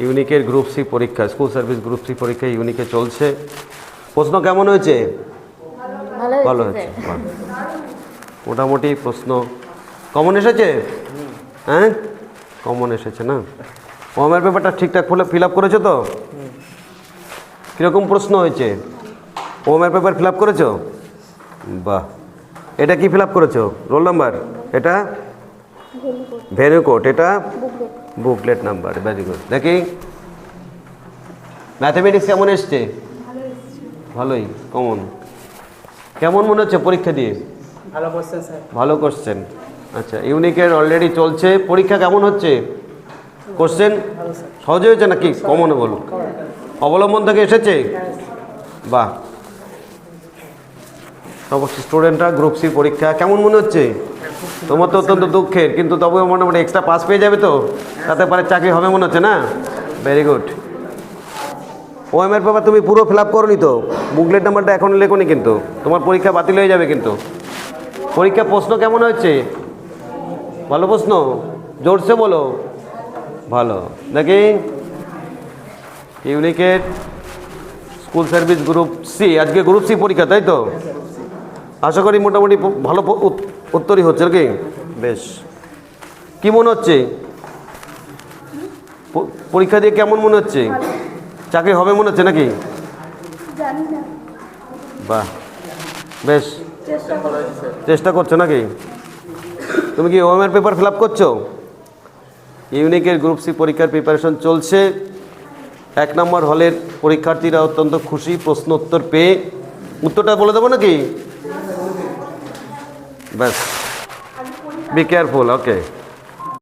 ইউনিকের group C পরীক্ষা, school service group C পরীক্ষা ইউনিকে চলছে। প্রশ্ন কেমন হয়েছে? ভালো হয়েছে, মোটামুটি প্রশ্ন কমন এসেছে। হ্যাঁ, কমন এসেছে না? ওএমআর পেপারটা ঠিকঠাক ফিল আপ করেছো তো? কীরকম প্রশ্ন হয়েছে? ওএমআর পেপার ফিল আপ করেছো? বাহ। এটা কি ফিল আপ করেছো? Roll number? এটা ভেন্যু কোড, এটা বুকলেট নাম্বার। Very good. দেখি ম্যাথামেটিক্স কেমন এসছে? ভালোই, কমন। কেমন মনে হচ্ছে পরীক্ষা দিয়ে? ভালো কোশ্চেন স্যার। ভালো কোশ্চেন। আচ্ছা, ইউনিকের অলরেডি চলছে। পরীক্ষা কেমন হচ্ছে? কোশ্চেন সহজ হয়েছে নাকি কমন? বল, অবলম্বন থেকে এসেছে? বাহ। সমস্ত স্টুডেন্টরা গ্রুপ সি পরীক্ষা কেমন মনে হচ্ছে? তোমার তো অত্যন্ত দুঃখের, কিন্তু তবুও মোটামুটি এক্সট্রা পাস পেয়ে যাবে তো, তাতে পরে চাকরি হবে মনে হচ্ছে না? Very good. ওএমআর পেপার তুমি পুরো ফিল আপ করোনি তো? বুকলেট নাম্বারটা এখন লেখোনি, কিন্তু তোমার পরীক্ষা বাতিল হয়ে যাবে। কিন্তু পরীক্ষা প্রশ্ন কেমন হয়েছে? ভালো প্রশ্ন, জোরসে বলো। ভালো। দেখি ইউনিকের স্কুল সার্ভিস গ্রুপ সি, আজকে গ্রুপ সি পরীক্ষা, তাই তো? আশা করি মোটামুটি ভালো উত্তরই হচ্ছে নাকি? বেশ। কি মনে হচ্ছে পরীক্ষা দিয়ে? কেমন মনে হচ্ছে? চাকরি হবে মনে হচ্ছে নাকি? বাহ, বেশ। চেষ্টা করছো নাকি? তুমি কি ওএমআর পেপার ফিল আপ করছো? ইউনিকের গ্রুপ সি পরীক্ষার প্রিপারেশন চলছে। 1 নম্বর হলের পরীক্ষার্থীরা অত্যন্ত খুশি প্রশ্ন উত্তর পেয়ে। উত্তরটা বলে দেবো নাকি? ব্যাস, বি কেয়ারফুল। ওকে।